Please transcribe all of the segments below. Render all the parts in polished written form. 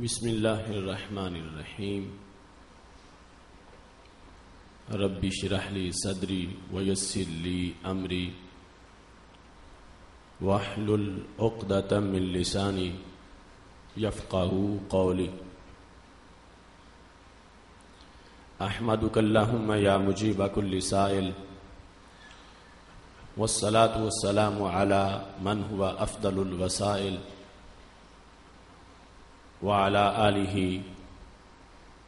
بسم اللہ الرحمن الرحیم رب اشرح لی صدری ویسر لی امری واحلل عقدۃ من لسانی یفقہوا قولی احمدک اللہم یا مجیب کل سائل والصلاة والسلام علی من هو افضل الوسائل وعلى آلہ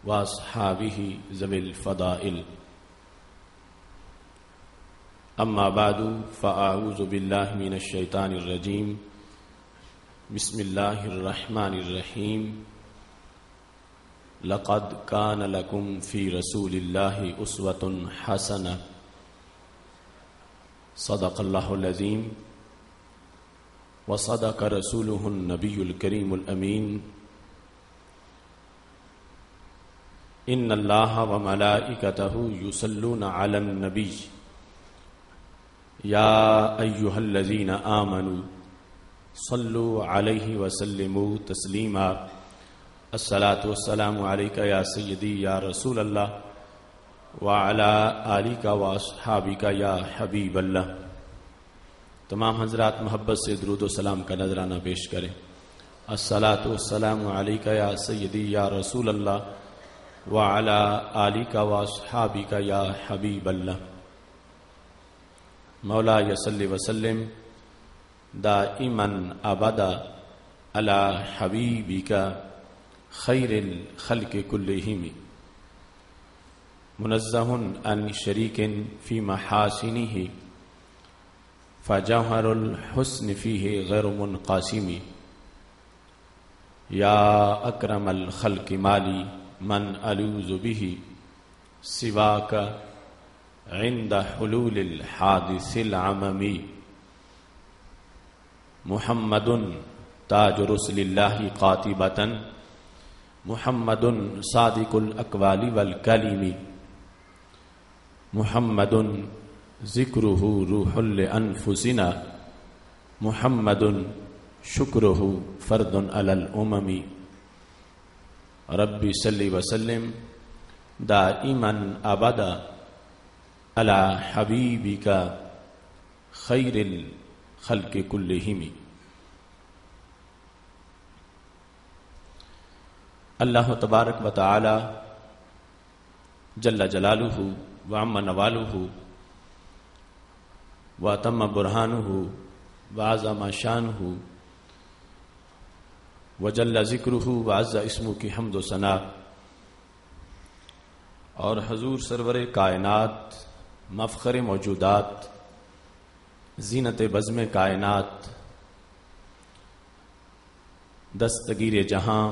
واصحابہ ذوی الفضائل اما بعد فاعوذ باللہ من الشیطان الرجیم بسم اللہ الرحمن الرحیم لقد کان لکم فی رسول اللہ اسوۃ حسنہ صدق اللہ العظیم وصدق رسولہ النبی الکریم الامین ان اللہ وملائکتہ یصلون علی النبی یا ایہا الذین آمنوا صلوا علیہ وسلموا تسلیما الصلاۃ والسلام علیک یا سیدی یا رسول اللہ وعلی آلک واصحابک یا حبیب اللہ۔ تمام حضرات محبت سے درود و سلام کا نذرانہ پیش کریں۔ الصلاۃ والسلام علیک یا سیدی یا رسول اللہ وعلی آلک واصحابک یا حبیب اللہ۔ مولا صلی وسلم دائما ابدا علی حبیبک خیر الخلق کلہم منزہ عن شریک فی محاسنہ فجوہر الحسن فیہ غیر منقاسم یا اکرم الخلق مالی من الوذ به سواک عند حلول الحادث العممی محمد تاج رسل اللہ قاطبۃ محمد صادق الاقوال والکلم محمد ذکرہ روح لانفسنا محمد شکرہ فرد علی الامم۔ ربی صلی وسلم دائما ابدا علی حبیبک خیر الخلق کلہم۔ اللہ تبارک و تعالی جل جلالہ وعم نوالہ واتم برہانہ وعظم شانہ وجل ذکرہ وعز اسمہ کی حمد و ثنا، اور حضور سرور کائنات مفخر موجودات زینت بزم کائنات دستگیر جہاں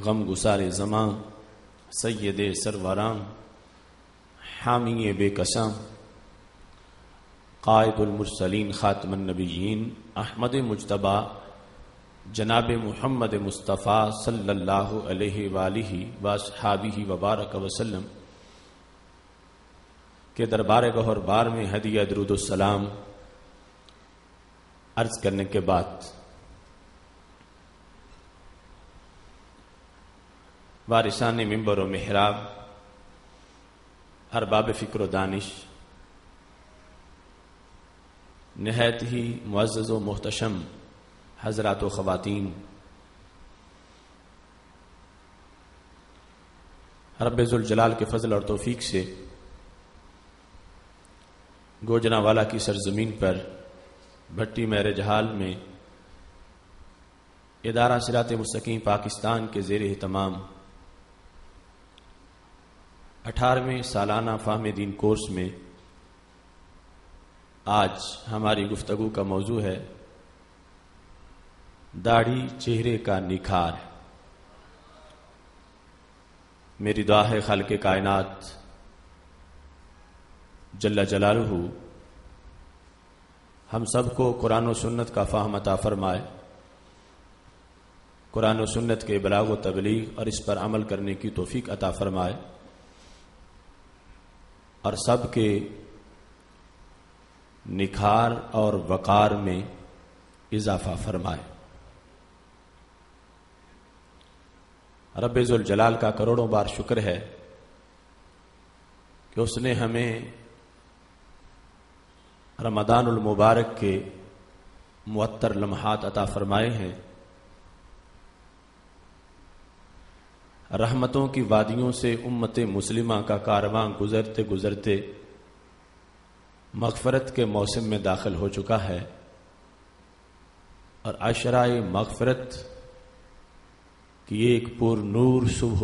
غم گسار زماں سید سروراں حامی بے کساں قائد المرسلین خاتم النبیین احمد مجتبی جناب محمد مصطفیٰ صلی اللہ علیہ وآلہ واصحابہ وبارک وسلم کے دربار گہر بار میں ہدیہ درود السلام عرض کرنے کے بعد وارثان منبر و محراب، ارباب فکر و دانش، نہایت ہی معزز و محتشم حضرات و خواتین، رب ذوالجلال کے فضل اور توفیق سے گوجرانوالا کی سرزمین پر بھٹی میرج ہال میں ادارہ صراط مستقیم پاکستان کے زیر اہتمام 18ویں سالانہ فہم دین کورس میں آج ہماری گفتگو کا موضوع ہے داڑھی چہرے کا نکھار۔ میری دعا ہے خالق کائنات جل جلالہ ہم سب کو قرآن و سنت کا فہم عطا فرمائے، قرآن و سنت کے ابلاغ و تبلیغ اور اس پر عمل کرنے کی توفیق عطا فرمائے، اور سب کے نکھار اور وقار میں اضافہ فرمائے۔ رب ذوالجلال کا کروڑوں بار شکر ہے کہ اس نے ہمیں رمضان المبارک کے معطر لمحات عطا فرمائے ہیں. رحمتوں کی وادیوں سے امت مسلمہ کا کارواں گزرتے گزرتے مغفرت کے موسم میں داخل ہو چکا ہے، اور عشرۂ مغفرت کی ایک پر نور صبح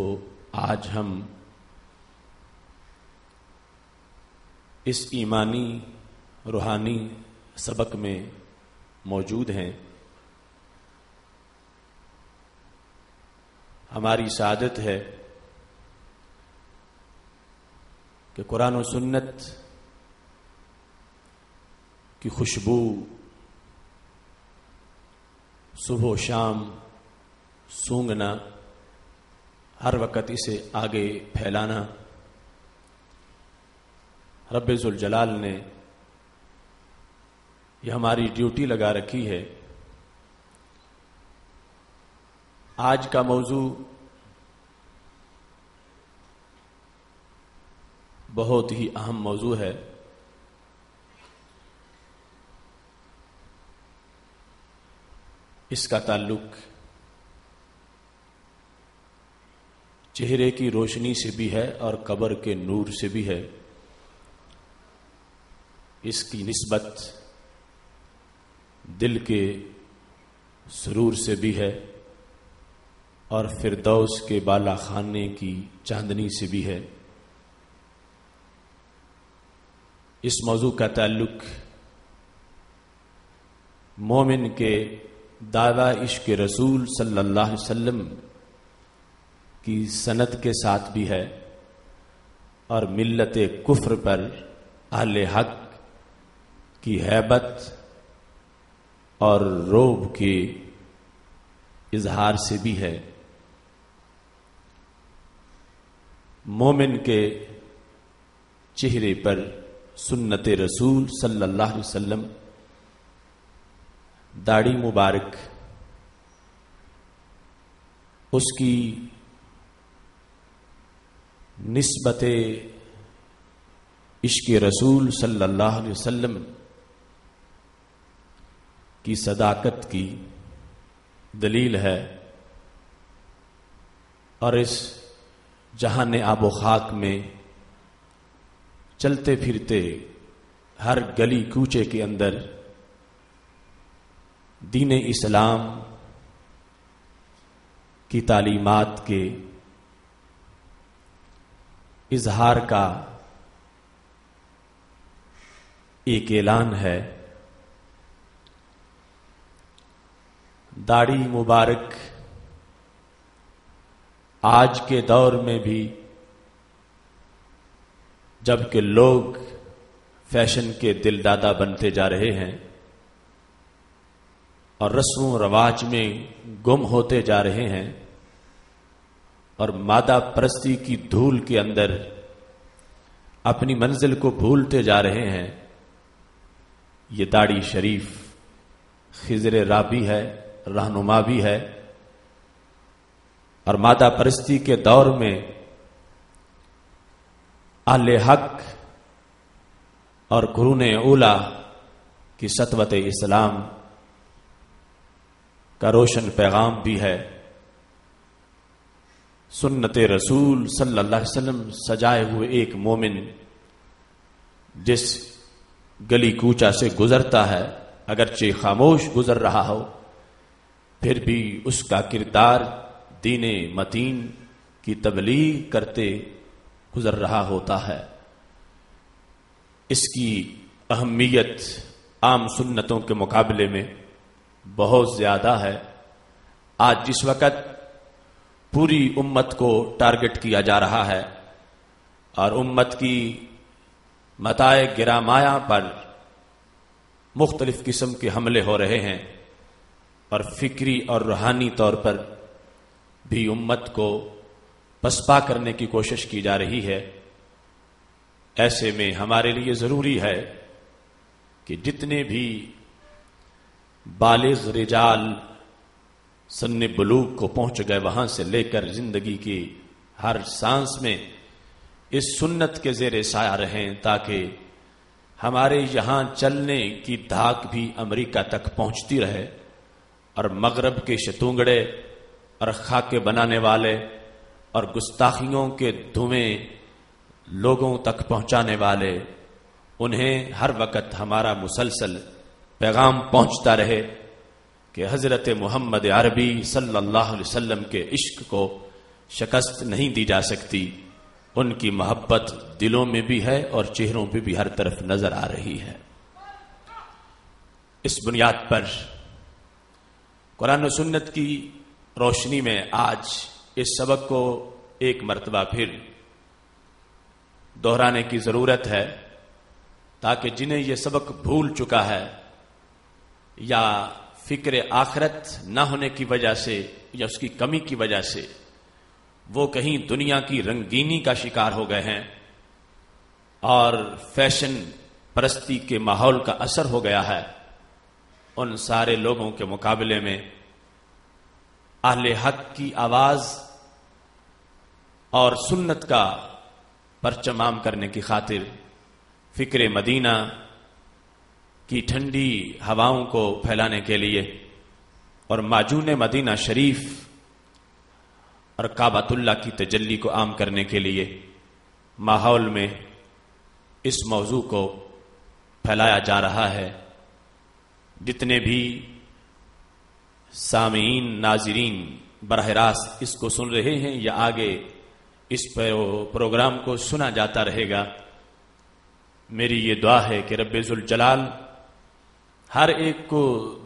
آج ہم اس ایمانی روحانی سبق میں موجود ہیں. ہماری سعادت ہے کہ قرآن و سنت کی خوشبو صبح و شام سونگنا، ہر وقت اسے آگے پھیلانا رب ذوالجلال نے یہ ہماری ڈیوٹی لگا رکھی ہے. آج کا موضوع بہت ہی اہم موضوع ہے. اس کا تعلق چہرے کی روشنی سے بھی ہے اور قبر کے نور سے بھی ہے. اس کی نسبت دل کے سرور سے بھی ہے اور فردوس کے بالا خانے کی چاندنی سے بھی ہے. اس موضوع کا تعلق مومن کے دعویٰ عشق رسول صلی اللہ علیہ وسلم کی سند کے ساتھ بھی ہے اور ملت کفر پر اہل حق کی ہیبت اور رعب کے اظہار سے بھی ہے. مومن کے چہرے پر سنت رسول صلی اللہ علیہ وسلم، داڑھی مبارک، اس کی نسبت عشق رسول صلی اللہ علیہ وسلم کی صداقت کی دلیل ہے، اور اس جہان آب و خاک میں چلتے پھرتے ہر گلی کوچے کے اندر دین اسلام کی تعلیمات کے اظہار کا ایک اعلان ہے. داڑھی مبارک آج کے دور میں بھی جبکہ لوگ فیشن کے دل دادا بنتے جا رہے ہیں اور رسم و رواج میں گم ہوتے جا رہے ہیں اور مادہ پرستی کی دھول کے اندر اپنی منزل کو بھولتے جا رہے ہیں، یہ داڑھی شریف خضر راہ بھی ہے، رہنما بھی ہے. اور مادہ پرستی کے دور میں اہل حق اور قرون اولا کی سطوت اسلام کا روشن پیغام بھی ہے. سنت رسول صلی اللہ علیہ وسلم سجائے ہوئے ایک مومن جس گلی کوچا سے گزرتا ہے، اگرچہ خاموش گزر رہا ہو، پھر بھی اس کا کردار دین متین کی تبلیغ کرتے گزر رہا ہوتا ہے. اس کی اہمیت عام سنتوں کے مقابلے میں بہت زیادہ ہے. آج جس وقت پوری امت کو ٹارگٹ کیا جا رہا ہے اور امت کی متاع گرامایا پر مختلف قسم کے حملے ہو رہے ہیں اور فکری اور روحانی طور پر بھی امت کو پسپا کرنے کی کوشش کی جا رہی ہے، ایسے میں ہمارے لیے ضروری ہے کہ جتنے بھی بالغ رجال سن بلوغ کو پہنچ گئے، وہاں سے لے کر زندگی کی ہر سانس میں اس سنت کے زیر سایہ رہیں، تاکہ ہمارے یہاں چلنے کی دھاک بھی امریکہ تک پہنچتی رہے، اور مغرب کے شتونگڑے اور خاکے بنانے والے اور گستاخیوں کے دھویں لوگوں تک پہنچانے والے، انہیں ہر وقت ہمارا مسلسل پیغام پہنچتا رہے کہ حضرت محمد عربی صلی اللہ علیہ وسلم کے عشق کو شکست نہیں دی جا سکتی، ان کی محبت دلوں میں بھی ہے اور چہروں پہ بھی ہر طرف نظر آ رہی ہے۔ اس بنیاد پر قرآن و سنت کی روشنی میں آج اس سبق کو ایک مرتبہ پھر دہرانے کی ضرورت ہے، تاکہ جنہیں یہ سبق بھول چکا ہے یا فکر آخرت نہ ہونے کی وجہ سے یا اس کی کمی کی وجہ سے وہ کہیں دنیا کی رنگینی کا شکار ہو گئے ہیں اور فیشن پرستی کے ماحول کا اثر ہو گیا ہے، ان سارے لوگوں کے مقابلے میں اہل حق کی آواز اور سنت کا پرچم عام کرنے کی خاطر فکر مدینہ کی ٹھنڈی ہواؤں کو پھیلانے کے لیے اور معجون مدینہ شریف اور کعبۃ اللہ کی تجلی کو عام کرنے کے لیے ماحول میں اس موضوع کو پھیلایا جا رہا ہے۔ جتنے بھی سامعین ناظرین براہ راست اس کو سن رہے ہیں یا آگے اس پروگرام کو سنا جاتا رہے گا، میری یہ دعا ہے کہ رب ذوالجلال ہر ایک کو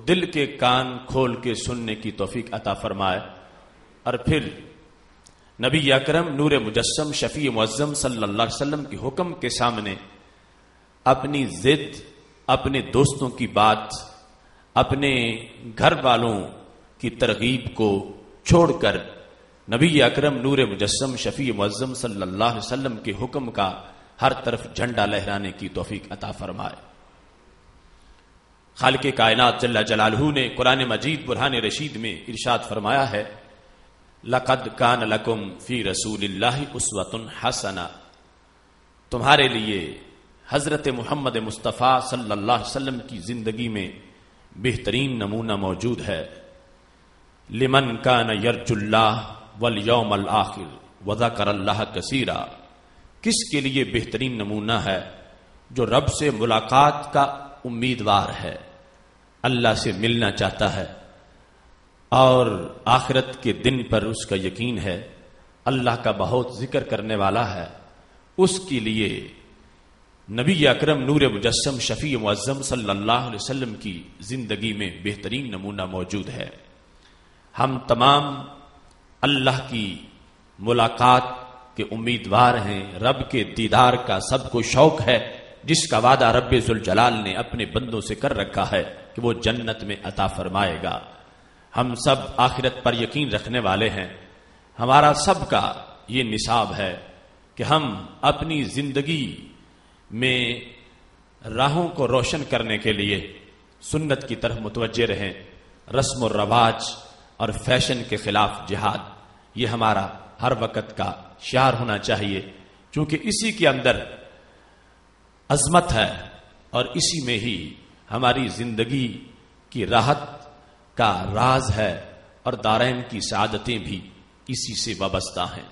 دل کے کان کھول کے سننے کی توفیق عطا فرمائے، اور پھر نبی اکرم نور مجسم شفیع معظم صلی اللہ علیہ وسلم کے حکم کے سامنے اپنی ضد، اپنے دوستوں کی بات، اپنے گھر والوں کی ترغیب کو چھوڑ کر نبی اکرم نور مجسم شفیع معظم صلی اللہ علیہ وسلم کے حکم کا ہر طرف جھنڈا لہرانے کی توفیق عطا فرمائے۔ خالق کائنات جل جلالہ نے قرآن مجید برہان رشید میں ارشاد فرمایا ہے، لقد کان لکم فی رسول اللہ اسوۃ حسنہ، تمہارے لیے حضرت محمد مصطفیٰ صلی اللہ علیہ وسلم کی زندگی میں بہترین نمونہ موجود ہے۔ لمن کان یرجو اللہ والیوم الآخر وذکر اللہ کثیرا، کس کے لیے بہترین نمونہ ہے؟ جو رب سے ملاقات کا امیدوار ہے، اللہ سے ملنا چاہتا ہے اور آخرت کے دن پر اس کا یقین ہے، اللہ کا بہت ذکر کرنے والا ہے، اس کے لیے نبی اکرم نور مجسم شفیع معظم صلی اللہ علیہ وسلم کی زندگی میں بہترین نمونہ موجود ہے۔ ہم تمام اللہ کی ملاقات کے امیدوار ہیں، رب کے دیدار کا سب کو شوق ہے، جس کا وعدہ رب ذوالجلال نے اپنے بندوں سے کر رکھا ہے کہ وہ جنت میں عطا فرمائے گا۔ ہم سب آخرت پر یقین رکھنے والے ہیں، ہمارا سب کا یہ نصاب ہے کہ ہم اپنی زندگی میں راہوں کو روشن کرنے کے لیے سنت کی طرف متوجہ رہیں، رسم و رواج اور فیشن کے خلاف جہاد یہ ہمارا ہر وقت کا شعار ہونا چاہیے، چونکہ اسی کے اندر عظمت ہے اور اسی میں ہی ہماری زندگی کی راحت کا راز ہے، اور دارین کی سعادتیں بھی اسی سے وابستہ ہیں۔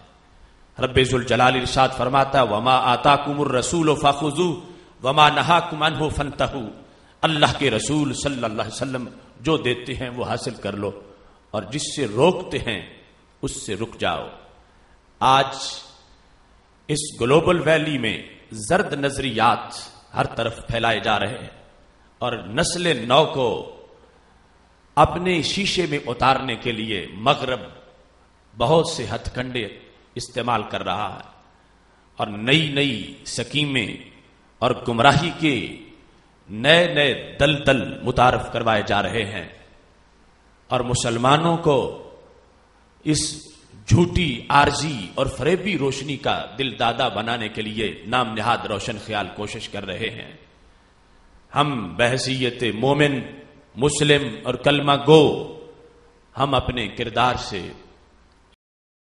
رب ذوالجلال ارشاد فرماتا وما آتاکم الرسول فخذوہ وما نہاکم عنہ فانتہوا، اللہ کے رسول صلی اللہ علیہ وسلم جو دیتے ہیں وہ حاصل کر لو، اور جس سے روکتے ہیں اس سے رک جاؤ۔ آج اس گلوبل ویلی میں زرد نظریات ہر طرف پھیلائے جا رہے ہیں، اور نسل نو کو اپنے شیشے میں اتارنے کے لیے مغرب بہت سے ہتھ کنڈے استعمال کر رہا ہے، اور نئی نئی سکیمیں اور گمراہی کے نئے نئے دلدل متعارف کروائے جا رہے ہیں، اور مسلمانوں کو اس جھوٹی عارضی اور فریبی روشنی کا دل دادا بنانے کے لیے نام نہاد روشن خیال کوشش کر رہے ہیں۔ ہم بحیثیت مومن، مسلم اور کلمہ گو ہم اپنے کردار سے